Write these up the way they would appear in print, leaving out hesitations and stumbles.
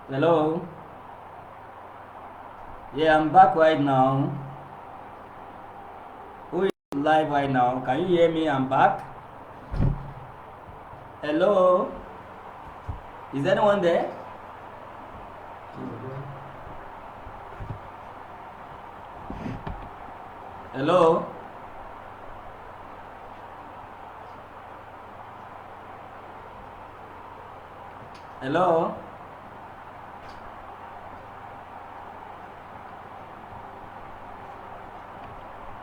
Hello? Yeah, I'm back right now. Who is live right now? Can you hear me? I'm back. Hello? Is anyone there? Hello? Hello?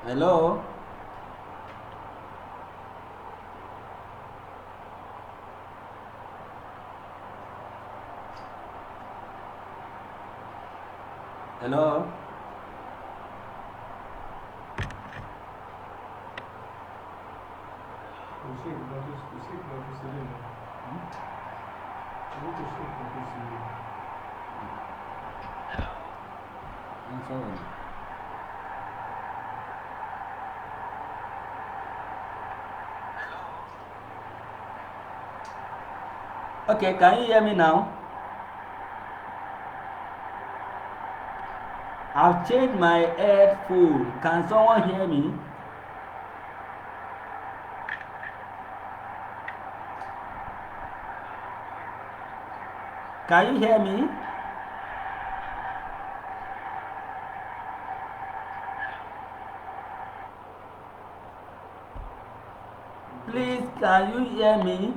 Hello? Hello? I'm sorry. Okay, can you hear me now? I've changed my headphone. Can someone hear me? Can you hear me? Please, can you hear me?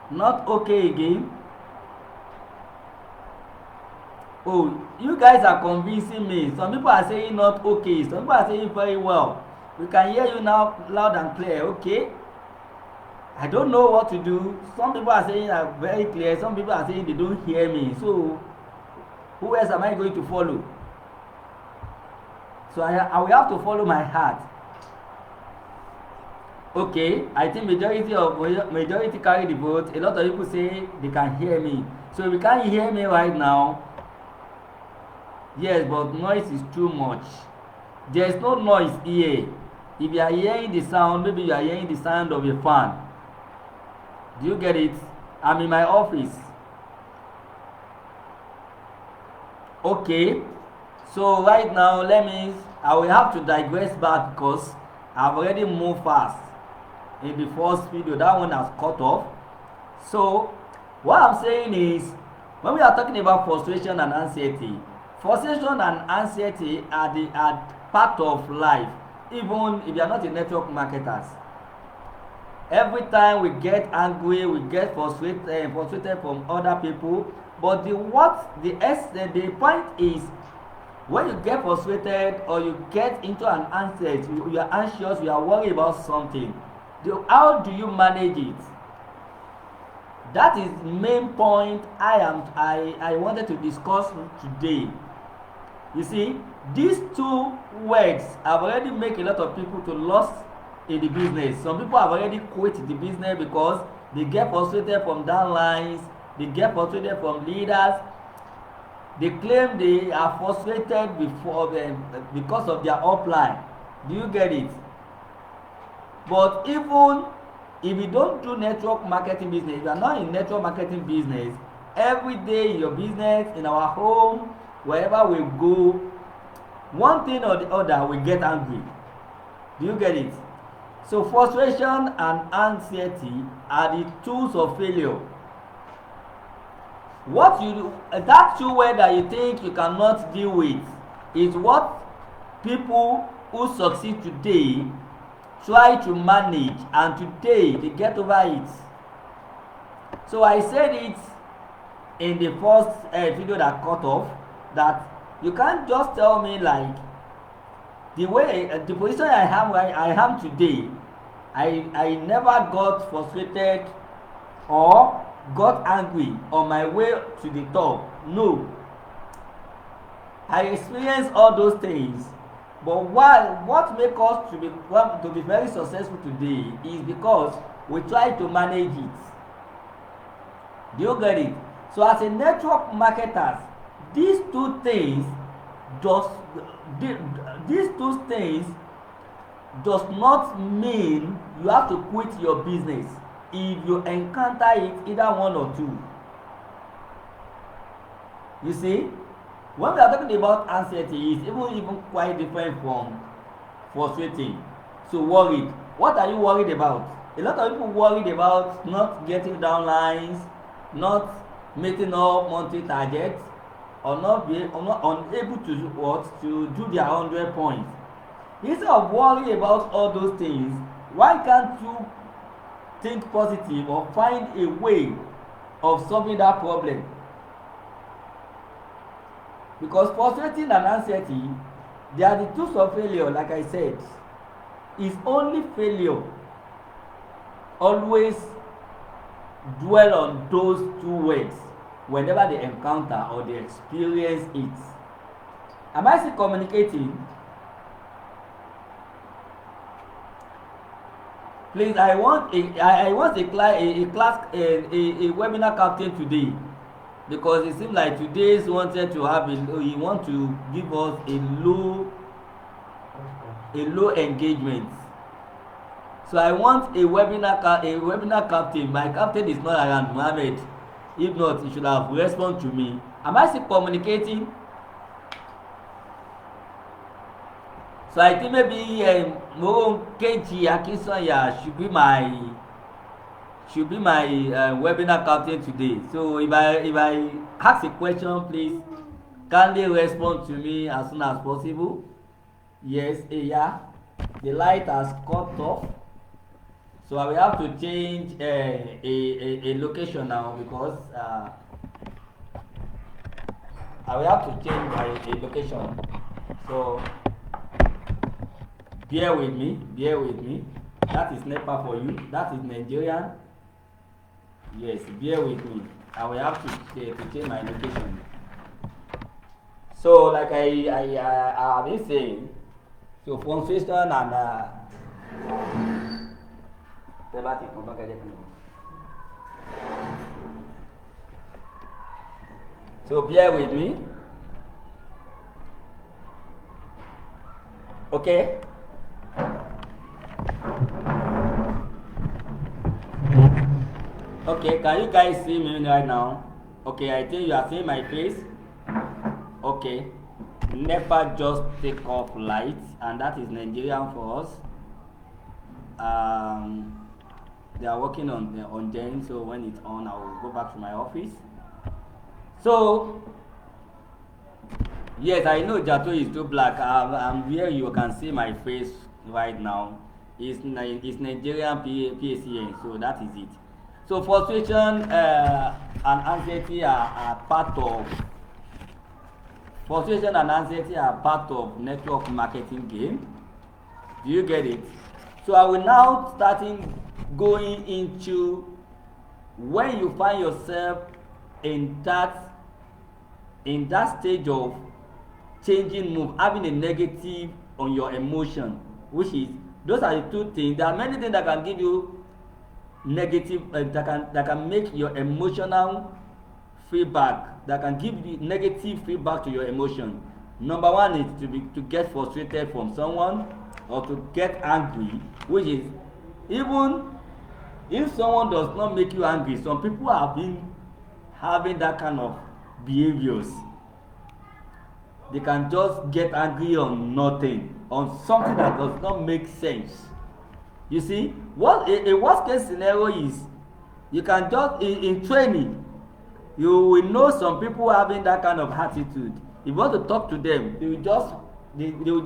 Not okay again. Oh, you guys are convincing me. Some people are saying not okay. Some people are saying very well. We can hear you now loud and clear. Okay. I don't know what to do. Some people are saying are very clear. Some people are saying they don't hear me. So, who else am I going to follow? So I will have to follow my heart. Okay, I think majority carry the vote. A lot of people say they can hear me. So if you can't hear me right now, yes, but noise is too much. There is no noise here. If you are hearing the sound, maybe you are hearing the sound of a fan. Do you get it? I'm in my office. Okay, so right now I will have to digress back because I've already moved fast in the first video. That one has cut off. So what I'm saying is, when we are talking about frustration and anxiety are part of life, even if you are not a network marketers. Every time we get angry, we get frustrated from other people. But the point is, when you get frustrated or you get into an anxiety, you are anxious, you are worried about something. How do you manage it? That is the main point I wanted to discuss today. You see, these two words have already made a lot of people to lost in the business. Some people have already quit the business because they get frustrated from downlines, they get frustrated from leaders. They claim they are frustrated because of their upline. Do you get it? But even if you don't do network marketing business, if you are not in network marketing business, every day in your business, in our home, wherever we go, one thing or the other we get angry. Do you get it? So frustration and anxiety are the tools of failure. That two words that you think you cannot deal with is what people who succeed today try to manage, and today they get over it. So I said it in the first video that cut off, that you can't just tell me like the position I am today. I never got frustrated or got angry on my way to the top. No, I experienced all those things. But what makes us to be very successful today is because we try to manage it. Do you get it? So as a network marketer, these two things does not mean you have to quit your business. if you encounter it, either one or two. You see, when we are talking about anxiety, it's even quite different from frustrating. So worried. What are you worried about? A lot of people worried about not getting down lines, not meeting up monthly targets, or not unable to to do their 100 points. Instead of worrying about all those things, why can't you think positive or find a way of solving that problem? Because frustrating and anxiety, they are the tools of failure. Like I said, it's only failure always dwell on those two words whenever they encounter or they experience it. Am I still communicating? Please, I want a class a webinar captain today, because it seems like today's wanted to have he want to give us a low engagement. So I want a webinar captain. My captain is not around, Mohammed. If not, he should have responded to me. Am I still communicating? So I think maybe Moron Keji Akinsanya should be my webinar captain today. So if I ask a question, please kindly respond to me as soon as possible. Yes, yeah. The light has cut off, so I will have to change a location now, because I will have to change a location. So bear with me. That is NEPA for you. That is Nigerian. Yes, bear with me. I will have to change my location. So like I have been saying, so frustration and so bear with me. Okay. Okay, can you guys see me right now? Okay, I think you are seeing my face. Okay. NEPA just take off light, and that is Nigerian for us. They are working on them, so when it's on, I will go back to my office. So yes, I know Jato is too black. I'm here. You can see my face right now. It's Nigerian PACN, so that is it. So frustration and anxiety are part of network marketing game. Do you get it? So I will now starting going into when you find yourself in that stage of changing mood, having a negative on your emotion, which is, those are the two things. There are many things that can give you negative, that can make your emotional feedback, that can give you negative feedback to your emotion. Number one is to get frustrated from someone, or to get angry, which is, even if someone does not make you angry, some people have been having that kind of behaviors. They can just get angry on nothing, on something that does not make sense. You see, what a worst case scenario is, you can just in training, you will know some people having that kind of attitude. If you want to talk to them, they will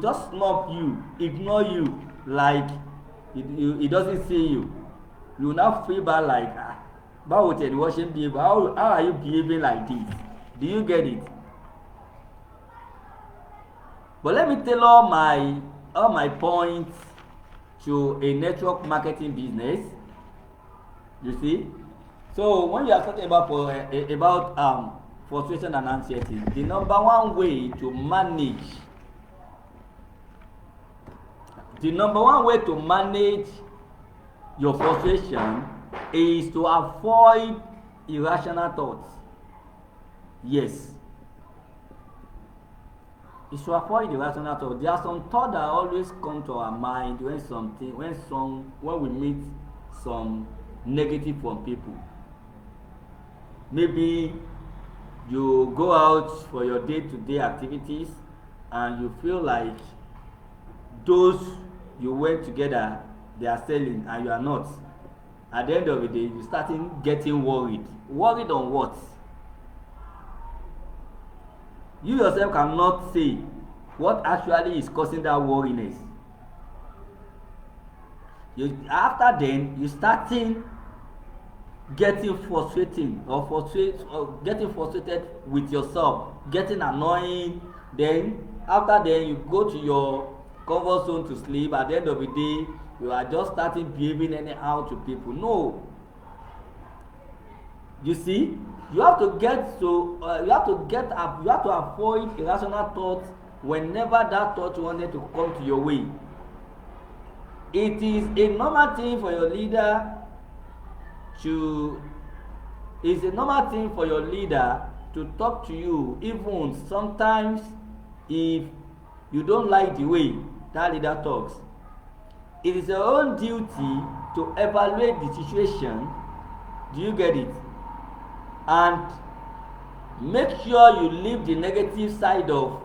just snub you, ignore you, like it doesn't see you. You will now feel bad, like, how are you behaving like this? Do you get it? But let me tell all my points to a network marketing business. You see, so when you are talking about frustration and anxiety, the number one way to manage your frustration is to avoid irrational thoughts. Yes. It's to avoid irrational thoughts. There are some thoughts that always come to our mind when we meet some negative from people. Maybe you go out for your day-to-day activities and you feel like those you went together, they are selling and you are not. At the end of the day, you starting getting worried. Worried on what? You yourself cannot say what actually is causing that worriness. After then, you starting getting frustrated or getting frustrated with yourself, getting annoying. Then after then, you go to your comfort zone to sleep. At the end of the day, you are just starting behaving anyhow to people. No, you see, you have to get to you have to get up. You have to avoid irrational thoughts whenever that thought wanted to come to your way. It is a normal thing for your leader to it's a normal thing for your leader to talk to you, even sometimes if you don't like the way that leader talks. It is your own duty to evaluate the situation. Do you get it? And make sure you leave the negative side of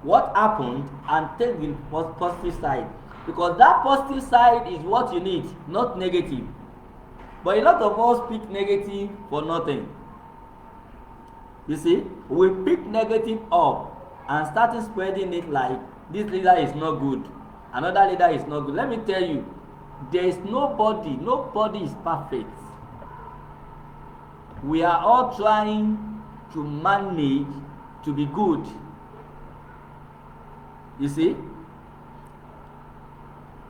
what happened and take the positive side, because that positive side is what you need, not negative. But a lot of us pick negative for nothing. You see, we pick negative up and starting spreading it like this leader is not good, another leader is not good. Let me tell you, there is nobody is perfect. We are all trying to manage to be good. You see,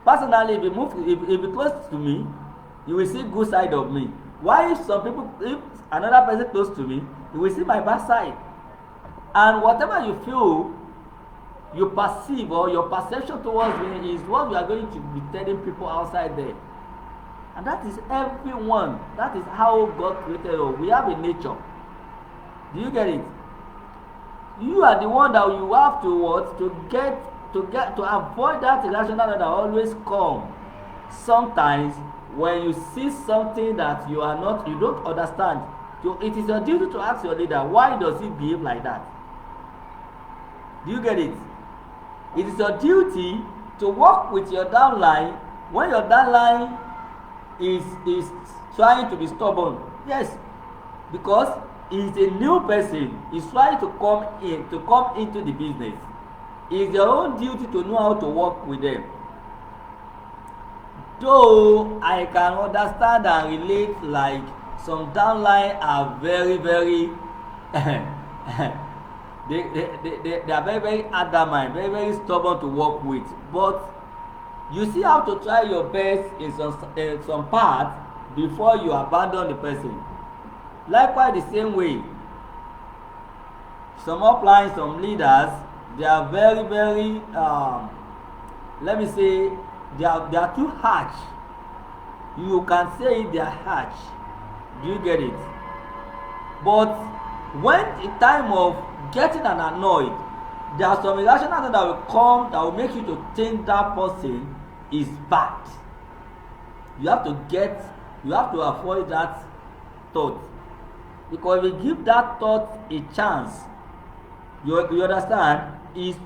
personally, if you close to me, you will see good side of me. Why if another person close to me, you will see my bad side. And whatever you feel, you perceive, or your perception towards me is what you are going to be telling people outside there. And that is everyone. That is how God created us. We have a nature. Do you get it? You are the one that you have to what? To avoid that irrational that always come. Sometimes when you see something that you don't understand, it is your duty to ask your leader, why does he behave like that? Do you get it? It is your duty to work with your downline when your downline is trying to be stubborn. Yes, because he is a new person. He's trying to come into the business. It's your own duty to know how to work with them. Though I can understand and relate, like some downline are very, very they are very, very adamant, very, very stubborn to work with. But you still have to try your best in some part before you abandon the person. Likewise, the same way, some uplines, some leaders, they are very, very let me say, they are too harsh. You can say they are harsh. Do you get it? But when the time of getting annoyed, there are some irrational things that will come that will make you to think that person is bad. You have to avoid that thought, because if you give that thought a chance, you understand, if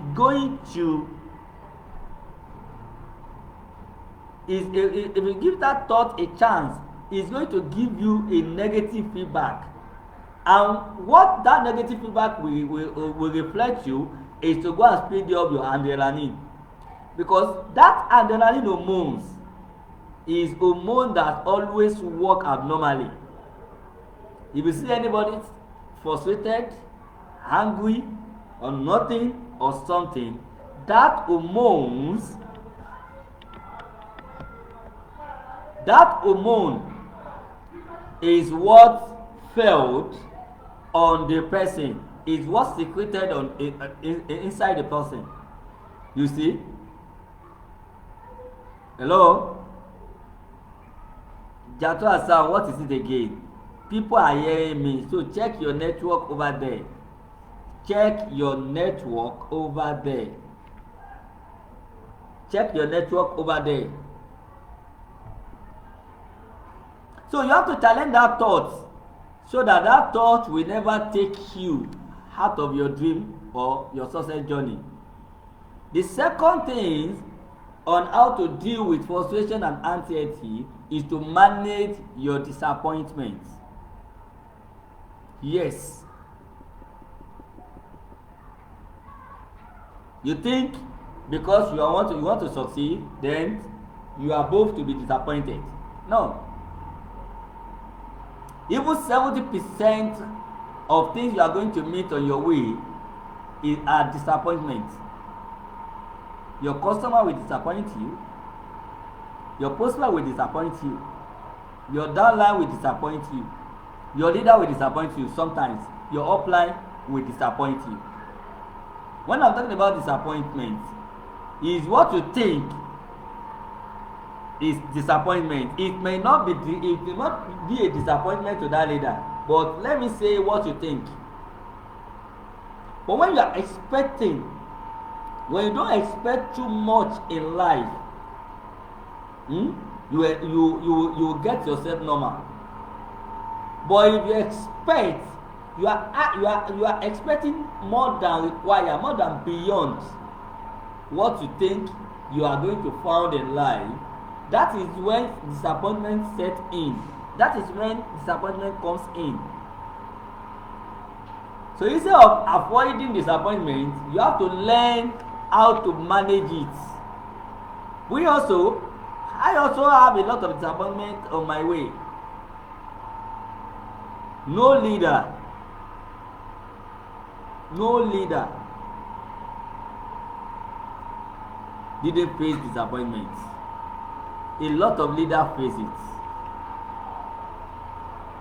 you give that thought a chance, it's going to give you a negative feedback. And what that negative feedback will reflect you is to go and speed up your adrenaline. Because that adrenaline hormones is hormone that always work abnormally. If you see anybody frustrated, angry, or nothing or something, that hormone is what felt on the person, is what secreted inside the person. You see? Hello? Jato Asa, what is it again? People are hearing me, so check your network over there. Check your network over there. Check your network over there. So you have to challenge that thought so that that thought will never take you out of your dream or your success journey. The second thing on how to deal with frustration and anxiety is to manage your disappointment. Yes. You think because you want to succeed, then you are both to be disappointed. No. Even 70% of things you are going to meet on your way are disappointments. Your customer will disappoint you. Your postman will disappoint you. Your downline will disappoint you. Your leader will disappoint you sometimes. Your upline will disappoint you. When I'm talking about disappointment, is what you think is disappointment. It may not be a disappointment to that leader, but let me say what you think. But when you are expecting, when you don't expect too much in life, you get yourself normal. But if you expect, you are expecting more than required, more than beyond what you think you are going to find in life. That is when disappointment sets in. That is when disappointment comes in. So instead of avoiding disappointment, you have to learn how to manage it. I also have a lot of disappointment on my way. No leader didn't face disappointment. A lot of leaders face it.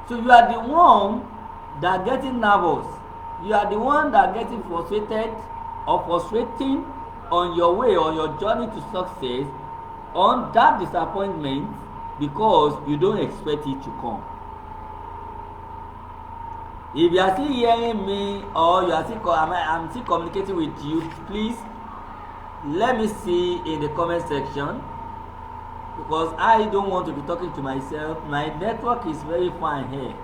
So you are the one that getting nervous. You are the one that getting frustrated or frustrating on your way, on your journey to success, on that disappointment because you don't expect it to come. If you are still hearing me or you are still I'm still communicating with you, please let me see in the comment section, because I don't want to be talking to myself. My network is very fine here.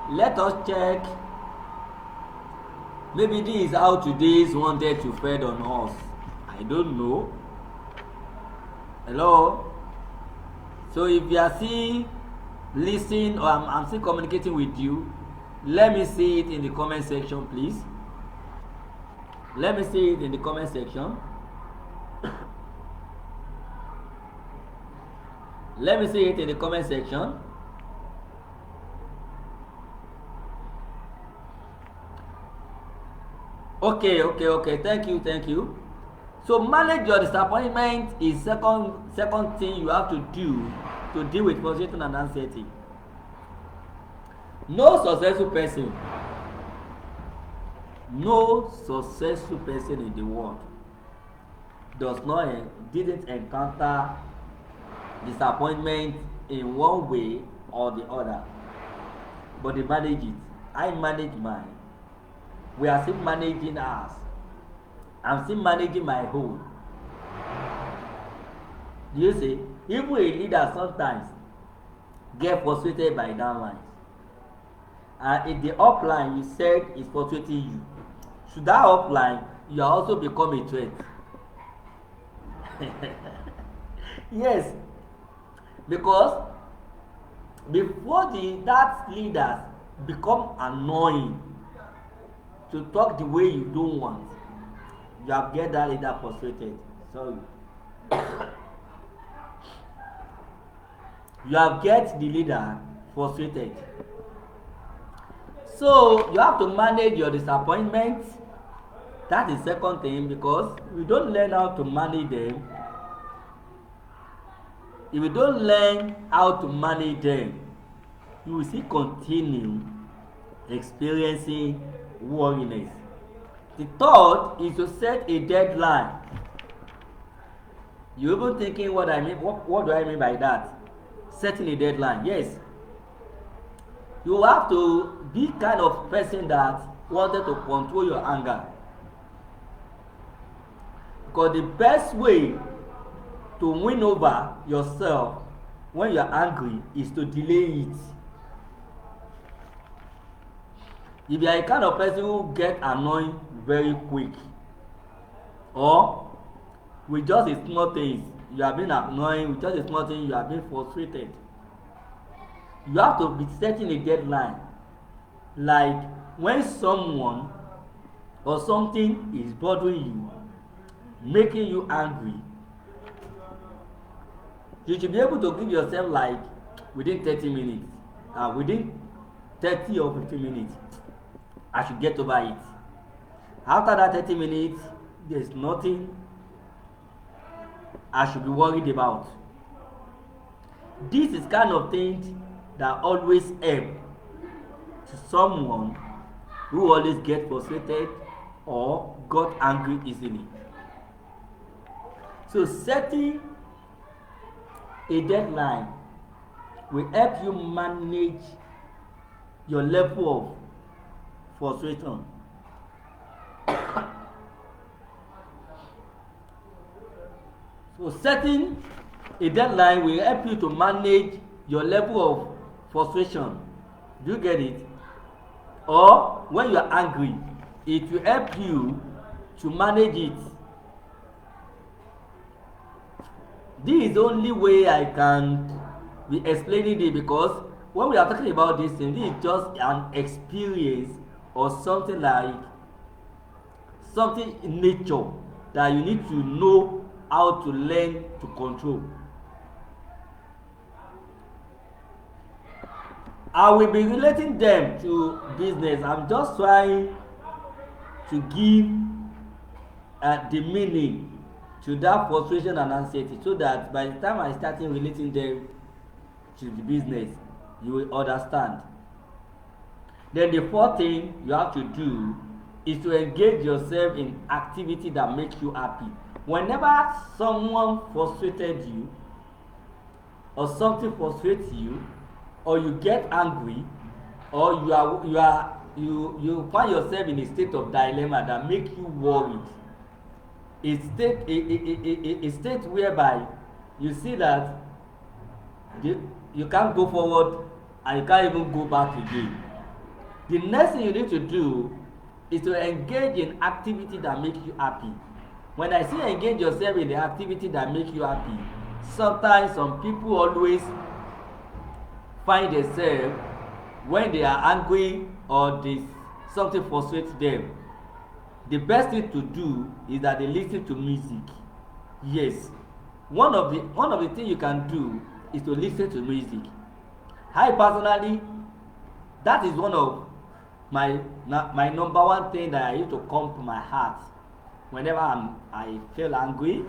Let us check. Maybe this is how today's wanted to fed on us. I don't know. Hello? So if you are still listening or I'm still communicating with you, let me see it in the comment section, please. Let me see it in the comment section. Let me see it in the comment section. Okay. Thank you. So manage your disappointment is second thing you have to do to deal with frustration and anxiety. No successful person in the world didn't encounter disappointment in one way or the other, but they manage it. I manage mine. We are still managing ours. I'm still managing my home. Do you see? Even a leader sometimes get frustrated by downlines. And in the upline, you said is frustrating you. To that upline, you also become a threat. Yes, because before that leaders become annoying to talk the way you don't want, you have get that leader frustrated. Sorry. You have get the leader frustrated. So you have to manage your disappointment. That is the second thing, because if you don't learn how to manage them, if you don't learn how to manage them, you will still continue experiencing worriness. The third is to set a deadline. You're even thinking what I mean. What do I mean by that? Setting a deadline. Yes. You have to be kind of person that wanted to control your anger. Because the best way to win over yourself when you are angry is to delay it. If you are a kind of person who get annoyed very quick, or with just a small things you have been annoying, with just a small thing you have been frustrated, you have to be setting a deadline. Like when someone or something is bothering you, making you angry, you should be able to give yourself like within 30 minutes, within 30 or 15 minutes, I should get over it. After that 30 minutes, there's nothing I should be worried about. This is kind of things that always help to someone who always get frustrated or got angry easily. So setting a deadline will help you manage your level of frustration. So setting a deadline will help you to manage your level of frustration. Do you get it? Or when you are angry, it will help you to manage it. This is the only way I can be explaining it, because when we are talking about this thing, this is just an experience or something like something in nature that you need to know how to learn to control. I will be relating them to business. I'm just trying to give the meaning to that frustration and anxiety, so that by the time I start relating them to the business, you will understand. Then the fourth thing you have to do is to engage yourself in activity that makes you happy. Whenever someone frustrated you, or something frustrates you, or you get angry, or you find yourself in a state of dilemma that make you worried, a state whereby you see that you can't go forward and you can't even go back again. The next thing you need to do is to engage in activity that makes you happy. When I say engage yourself in the activity that makes you happy, sometimes some people always find themselves when they are angry or something frustrates them. The best thing to do is that they listen to music. Yes, one of the things you can do is to listen to music. I personally, that is one of my number one thing that I used to come to my heart whenever I feel angry,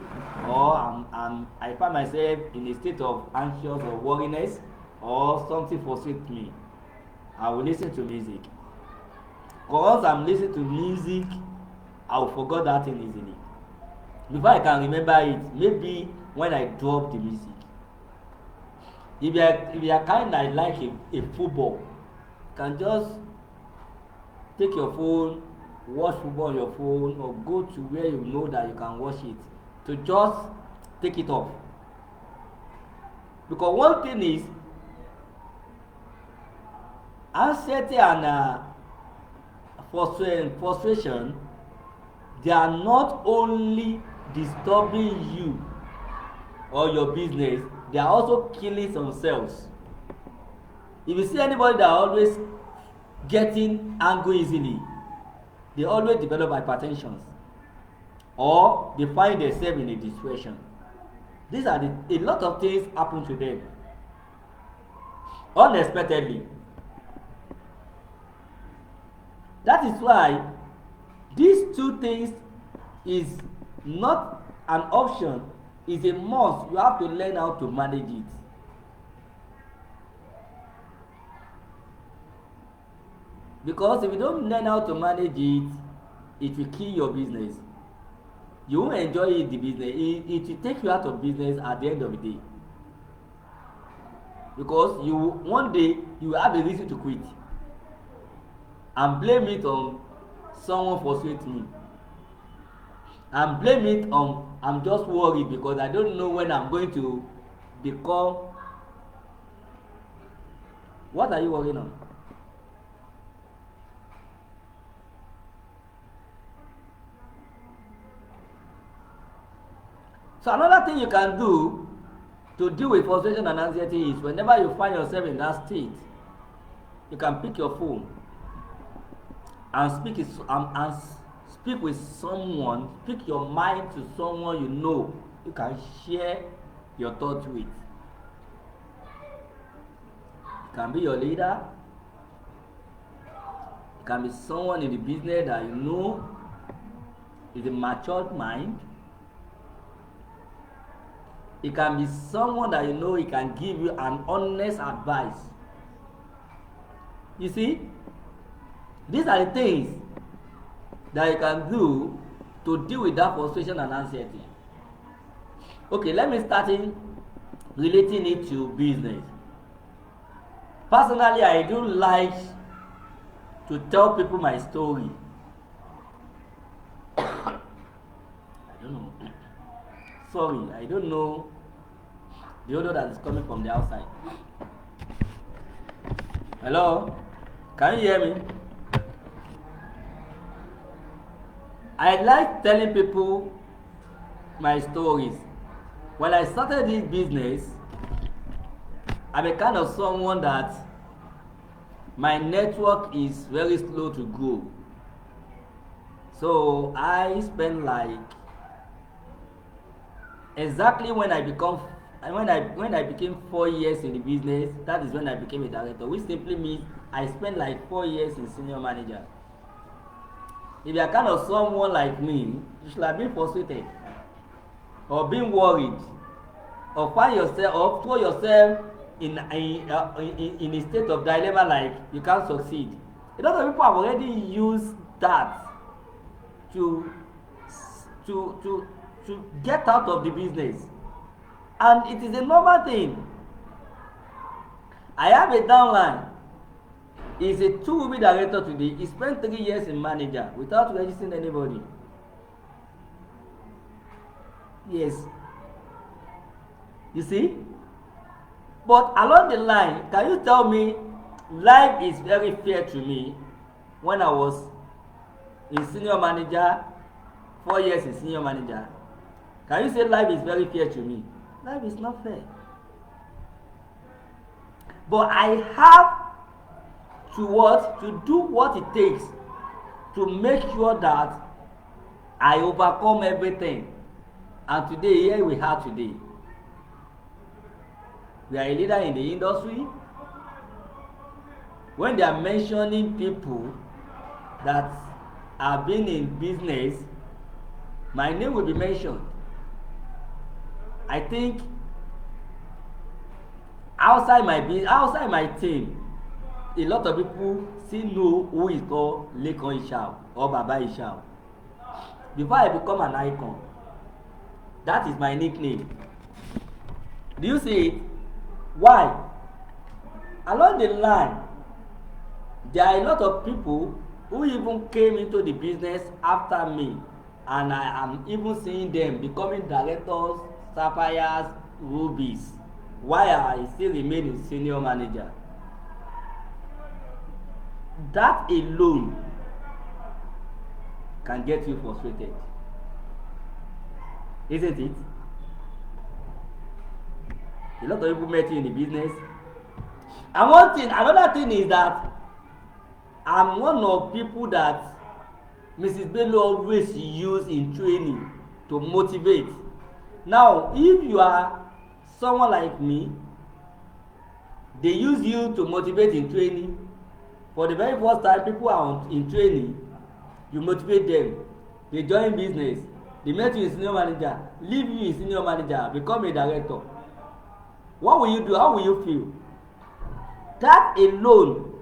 or I find myself in a state of anxious or worriness, or something frustrates me. I will listen to music. Once I'm listening to music, I will forget that thing easily. Before I can remember it, maybe when I drop the music. If you are kind of like a football, you can just take your phone, watch football on your phone, or go to where you know that you can watch it, to just take it off. Because one thing is, anxiety and frustration, they are not only disturbing you or your business, they are also killing some cells. If you see anybody that always getting angry easily, they always develop hypertension, or they find themselves in a depression. These are a lot of things happen to them unexpectedly. That is why these two things is not an option, is a must. You have to learn how to manage it. Because if you don't learn how to manage it, it will kill your business. You won't enjoy the business. It will take you out of business at the end of the day. Because one day you will have a reason to quit and blame it on someone frustrating me, and blame it on I'm just worried because I don't know when I'm going to become What are you working on? So another thing you can do to deal with frustration and anxiety is whenever you find yourself in that state, you can pick your phone and speak with someone, speak your mind to someone you know you can share your thoughts with. It can be your leader, it can be someone in the business that you know is a matured mind. It can be someone that you know he can give you an honest advice. You see, these are the things that you can do to deal with that frustration and anxiety. Okay, let me start in relating it to business. Personally, I do like to tell people my story. I don't know. Sorry, I don't know the odor that is coming from the outside. Hello? Can you hear me? I like telling people my stories. When I started this business, I'm a kind of someone that my network is very slow to grow. So I spend like exactly when I became 4 years in the business, that is when I became a director, which simply means I spent like 4 years in senior manager. If you are kind of someone like me, you should have been frustrated or been worried or find yourself or throw yourself in a state of dilemma like you can't succeed. A lot of people have already used that to get out of the business, and it is a normal thing. I have a downline. He's a 2 director today. He spent 3 years in manager without registering anybody. Yes. You see? But along the line, can you tell me life is very fair to me when I was in senior manager, 4 years in senior manager? Can you say life is very fair to me? Life is not fair. But I have to do what it takes to make sure that I overcome everything. And today, here we are today. We are a leader in the industry. When they are mentioning people that have been in business, my name will be mentioned. I think outside my team, a lot of people still know who is called Lekon Ishao or Baba Ishao. Before I become an icon, that is my nickname. Do you see it? Why? Along the line, there are a lot of people who even came into the business after me, and I am even seeing them becoming directors, sapphires, rubies, while I still remain a senior manager. That alone can get you frustrated, isn't it? A lot of people met you in the business, and another thing is that I'm one of people that Mrs. Bello always use in training to motivate. Now, if you are someone like me, they use you to motivate in training. For the very first time people are in training, you motivate them. They join business. They met you in senior manager, leave you in senior manager, become a director. What will you do? How will you feel? That alone,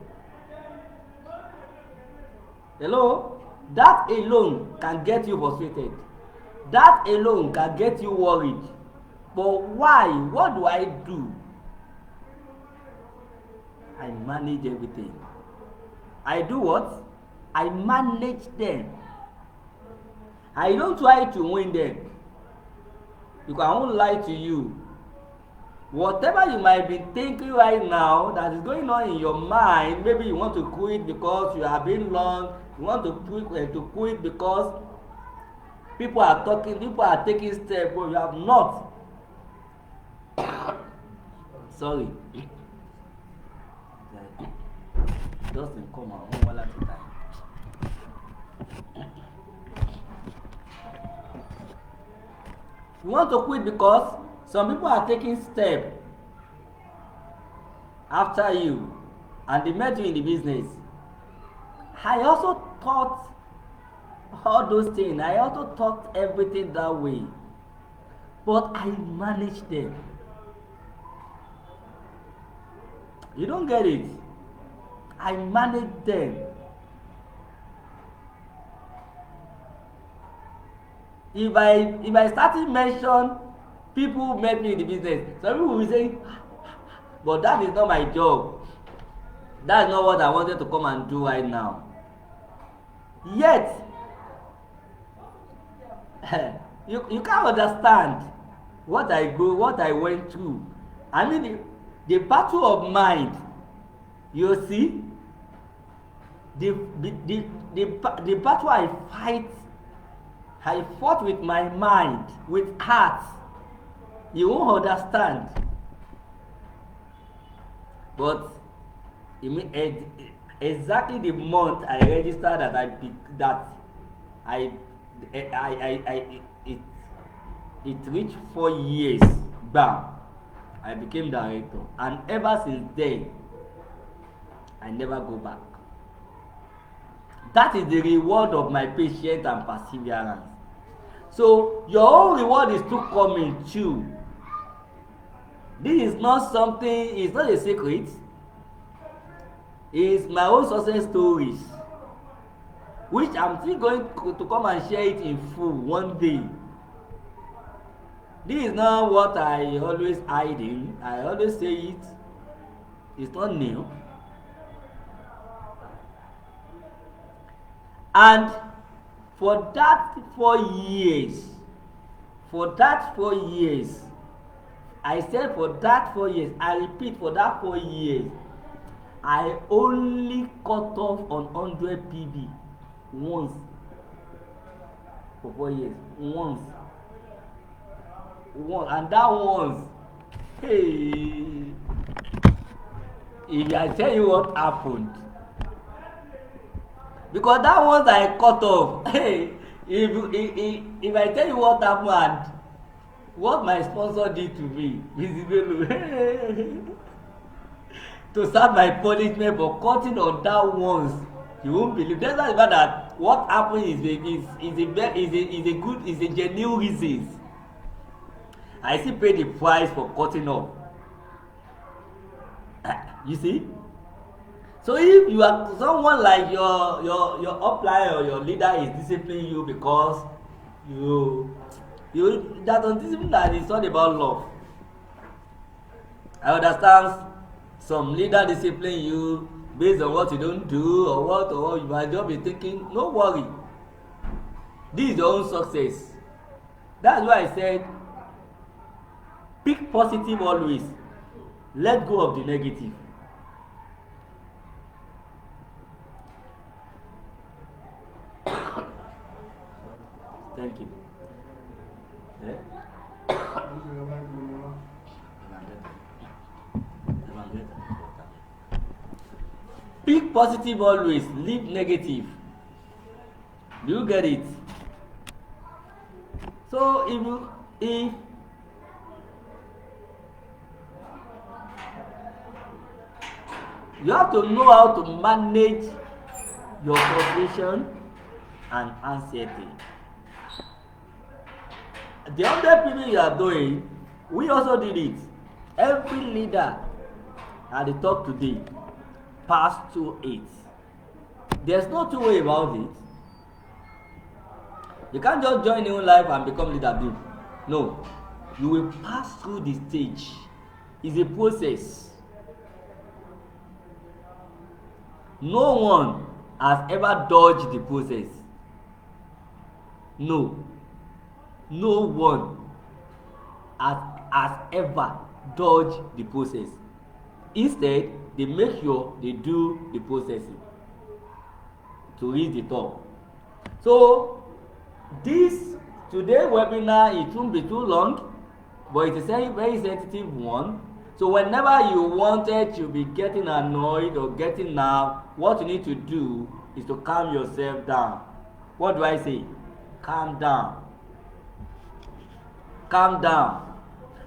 that alone can get you frustrated. That alone can get you worried. But why? What do I do? I manage everything. I do what? I manage them. I don't try to win them. Because I won't lie to you. Whatever you might be thinking right now that is going on in your mind, maybe you want to quit because you have been long, you want to quit because people are talking, people are taking steps, but you have not. Sorry. Justin, come on, one at a time. You want to quit because some people are taking steps after you and they met you in the business. I also thought all those things. I also thought everything that way. But I managed them. You don't get it. I managed them. If I start to mention people who met me in the business, some people will say, but that is not my job. That's not what I wanted to come and do right now. Yet, you can't understand what I went through. I mean, the battle of mind. You see, the battle I fought with my mind, with heart. You won't understand. But exactly the month I registered it reached 4 years. Bam! I became director, and ever since then, I never go back. That is the reward of my patience and perseverance. So your own reward is still coming too. This is not something, it's not a secret. It's my own success stories, which I'm still going to come and share it in full one day. This is not what I always hide in. I always say it. It's not new. And for that 4 years, I said for that 4 years, I repeat, for that 4 years, I only cut off on 100 PB once for 4 years. Once. And that once, hey, if I tell you what happened, because that once I cut off, hey, if I tell you what happened and what my sponsor did to me, to start my punishment for cutting on that once, you won't believe. That's not about that. What happened is a genuine reason. I still pay the price for cutting off. You see? So if you are someone like your upline or your leader is disciplining you because you that don't discipline, that is not about love. I understand some leader discipline you based on what you don't do or what you might just be thinking. No worry. This is your own success. That's why I said pick positive always. Let go of the negative. Thank you. Pick positive always, leave negative. Do you get it? So if you have to know how to manage your frustration and anxiety. The other people you are doing, we also did it. Every leader at the top today passed through it. There's no two way about it. You can't just join your own life and become leader. No, you will pass through the stage. It's a process. No one has ever dodged the process. No one has ever dodge the process. Instead, they make sure they do the processing to reach the top. So this today webinar, it won't be too long, but it's a very sensitive one. So whenever you wanted to be getting annoyed or getting nerve, what you need to do is to calm yourself down. What do I say? Calm down. Calm down.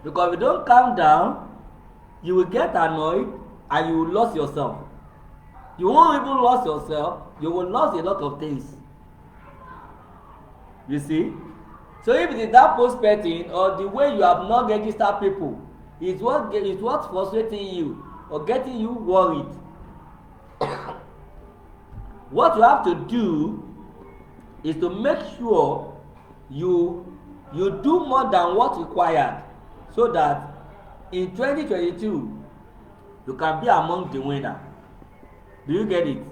Because if you don't calm down, you will get annoyed and you will lose yourself. You won't even lose yourself, you will lose a lot of things. You see? So if it is that prospecting or the way you have not registered people is what's frustrating you or getting you worried. What you have to do is to make sure you do more than what's required, so that in 2022 you can be among the winner. Do you get it?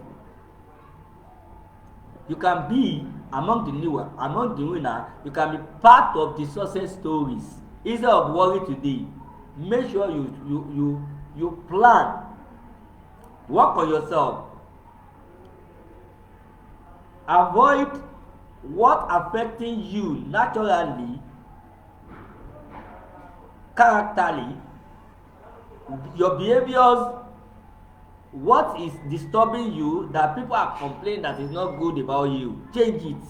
You can be among the winner. You can be part of the success stories. Instead of worry today, make sure you plan. Work on yourself. Avoid what affecting you naturally, characterly, your behaviors, what is disturbing you that people are complaining that is not good about you. Change it.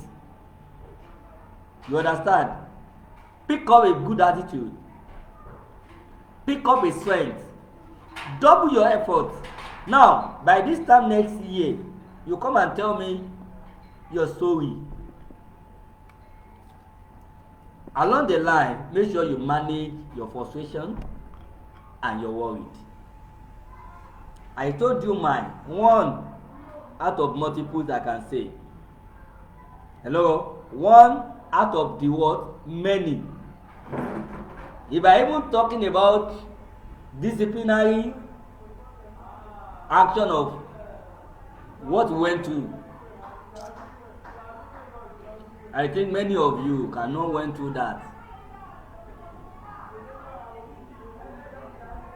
You understand? Pick up a good attitude. Pick up a strength. Double your efforts. Now, by this time next year, you come and tell me your story. Along the line, make sure you manage your frustration and your worry. I told you mine. One out of multiples I can say. Hello? One out of the what? Many. If I even talking about disciplinary action of what we went through, I think many of you cannot went through that.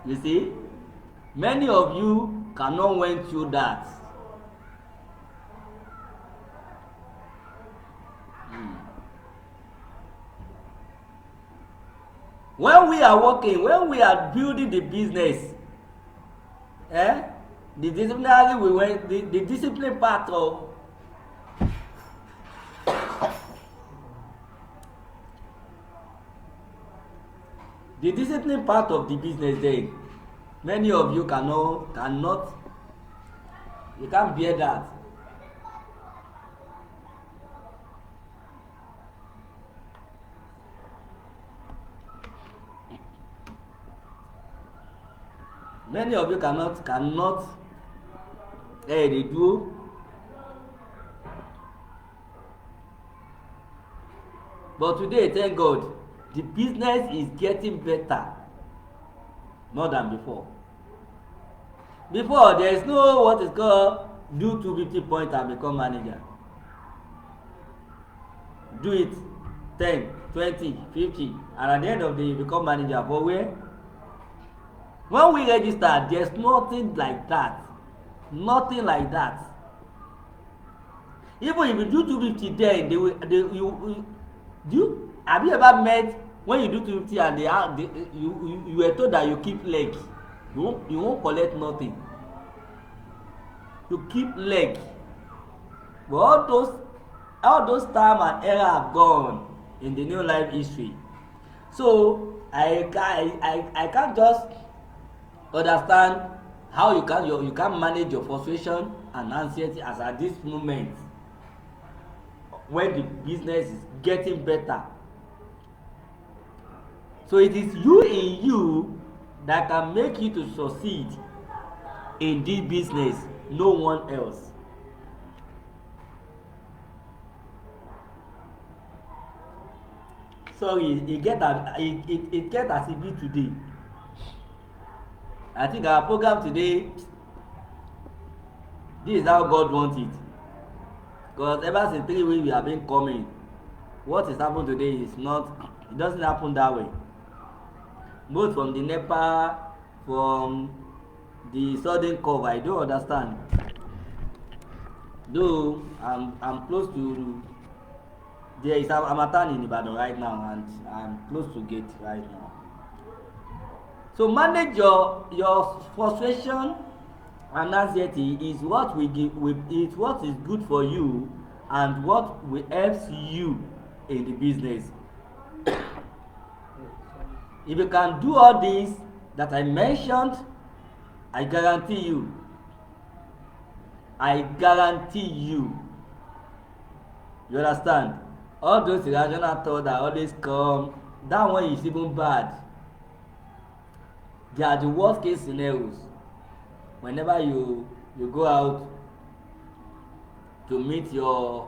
You see? Many of you cannot went through that. When we are working, when we are building the business, the disciplinary we went, the discipline part of the discipline part of the business, then many of you cannot, you can't bear that. Many of you cannot they do. But today, thank God, the business is getting better more than before. Before, there is no what is called do 250 points and become manager. Do it 10, 20, 50, and at the end of the day, you become manager. For where? When we register, there's nothing like that. Nothing like that. Even if you do 250, then have you ever met when you do 250 and you were told that you keep leg? You won't collect nothing. You keep leg. But all those time and era have gone in the new life history. So I can't just understand how you can manage your frustration and anxiety as at this moment when the business is getting better. So it is you in you that can make you to succeed in this business, no one else. Sorry, it get as it be today. I think our program today, this is how God wants it. Because ever since 3 weeks we have been coming, what is happening today is not, it doesn't happen that way. both from the NEPA, from the sudden cover. I don't understand. Though I'm close to, there is a Harmattan in Ibadan right now, and I'm close to gate right now. So manage your frustration and anxiety is what we give. Is what is good for you and what will help you in the business. If you can do all this that I mentioned, I guarantee you. I guarantee you. You understand? All those irrational thoughts that always come, that one is even bad. They are the worst case scenarios. Whenever you go out to meet your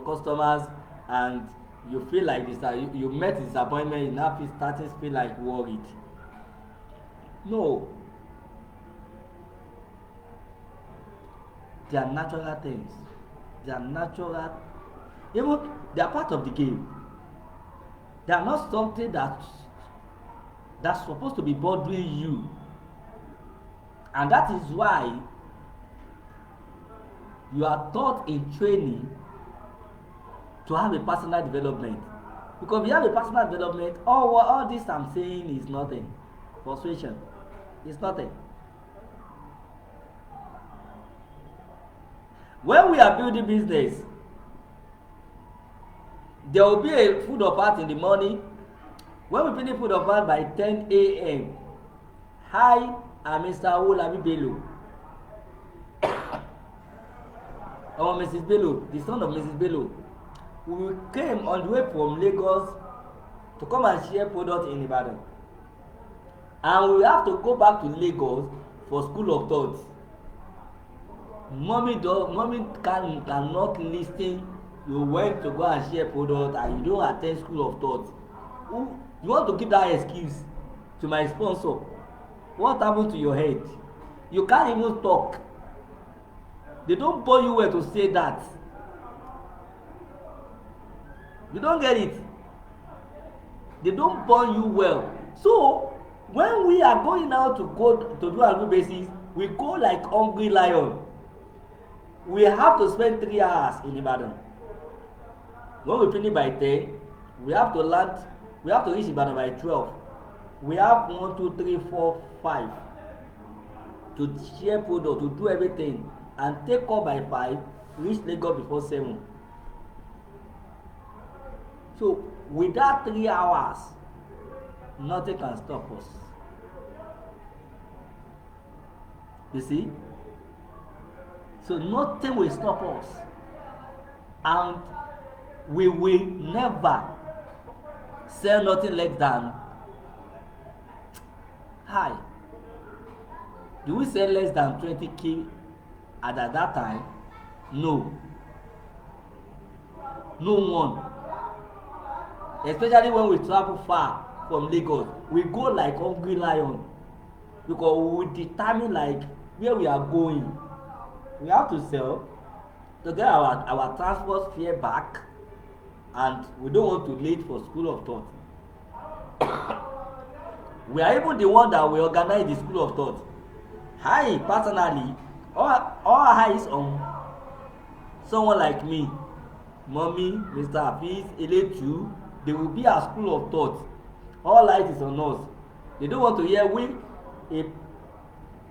customers and you feel like this, you met disappointment, you now starting to feel like worried. No. They are natural things. They are natural. Even they are part of the game. They are not something that's supposed to be bothering you. And that is why you are taught in training to have a personal development. Because if you have a personal development, all this I'm saying is nothing. Frustration is nothing. When we are building business, there will be a food of art in the morning. When we finish food of art by 10 a.m., hi, I'm Mr. Olabi Bello. Or Mrs. Bello, the son of Mrs. Bello. We came on the way from Lagos to come and share product in Ibadan. And we have to go back to Lagos for school of thought. Mommy cannot listen. You went to go and share product and you don't attend school of thought. You want to give that excuse to my sponsor? What happened to your head? You can't even talk. They don't born you well to say that. You don't get it. They don't born you well. So when we are going out to go to do our basis, we go like hungry lion. We have to spend 3 hours in Ibadan. When we finish by 10, we have to land. We have to reach Ibadan by 12. We have 1, 2, 3, 4, 5 to share product, to do everything, and take off by 5, reach Lagos before 7. So with that 3 hours, nothing can stop us. You see? So nothing will stop us. And we will never sell nothing less than high. Do we sell less than 20k at that time? No. No one. Especially when we travel far from Lagos, we go like hungry lion, because we determine like where we are going. We have to sell to get our transport fare back, and we don't want to late for school of thought. We are even the one that will organize the school of thought. I personally, all eyes on someone like me, Mommy, Mr. Hafiz, Eletu. They will be at school of thought. All eyes is on us. They don't want to hear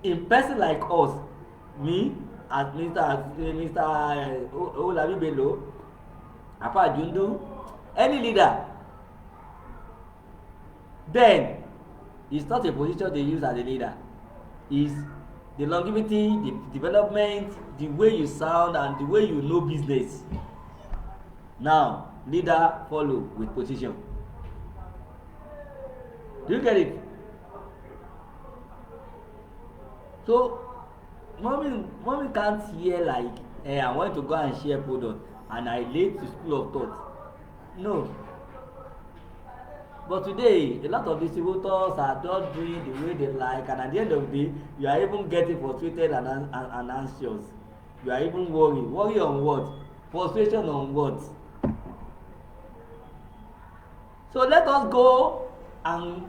a person like us, me, as Mr. Olabi Bello, Apa Jundu, any leader. Then it's not a position they use as a leader. It's the longevity, the development, the way you sound, and the way you know business. Now, leader follow with position. Do you get it? So, mommy can't hear like, hey, I want to go and share product and I late to school of thought. No. But today, a lot of distributors are not doing the way they like, and at the end of the day, you are even getting frustrated and anxious. You are even worried. Worry on what? Frustration on what? So let us go and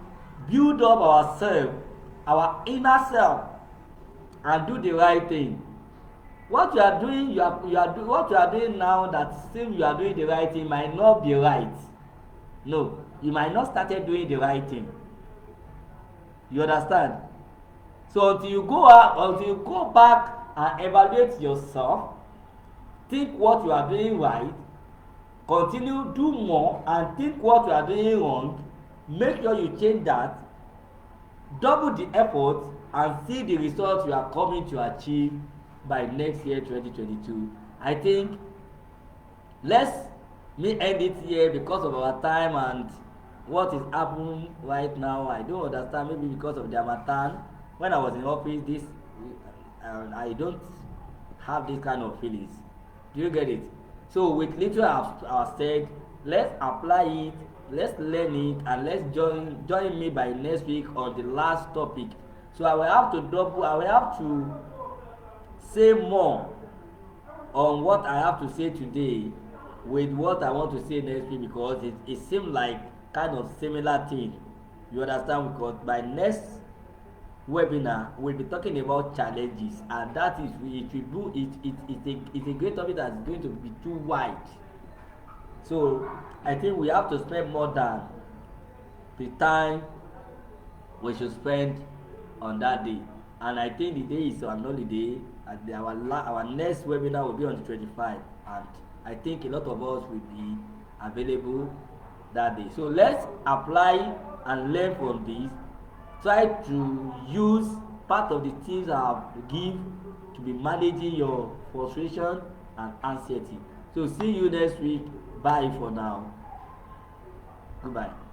build up ourselves, our inner self, and do the right thing. What you are doing, what you are doing now that seems you are doing the right thing might not be right. No, you might not started doing the right thing. You understand? So until you go back and evaluate yourself, think what you are doing right, continue do more, and think what you are doing wrong, make sure you change that, double the effort, and see the results you are coming to achieve by next year 2022. I think let's me end it here because of our time and what is happening right now. I don't understand, maybe because of the Harmattan. When I was in office, this I don't have this kind of feelings. Do you get it? So with little I've said, let's apply it, let's learn it, and let's join me by next week on the last topic. So I will have to say more on what I have to say today with what I want to say next week, because it seems like kind of similar thing. You understand? Because by next webinar we'll be talking about challenges, and that is it's a great topic that's going to be too wide. So I think we have to spend more than the time we should spend on that day. And I think the day is on holiday, and our next webinar will be on the 25th, and I think a lot of us will be available that day. So let's apply and learn from this. Try to use part of the things I have give to be managing your frustration and anxiety. So see you next week. Bye for now. Goodbye.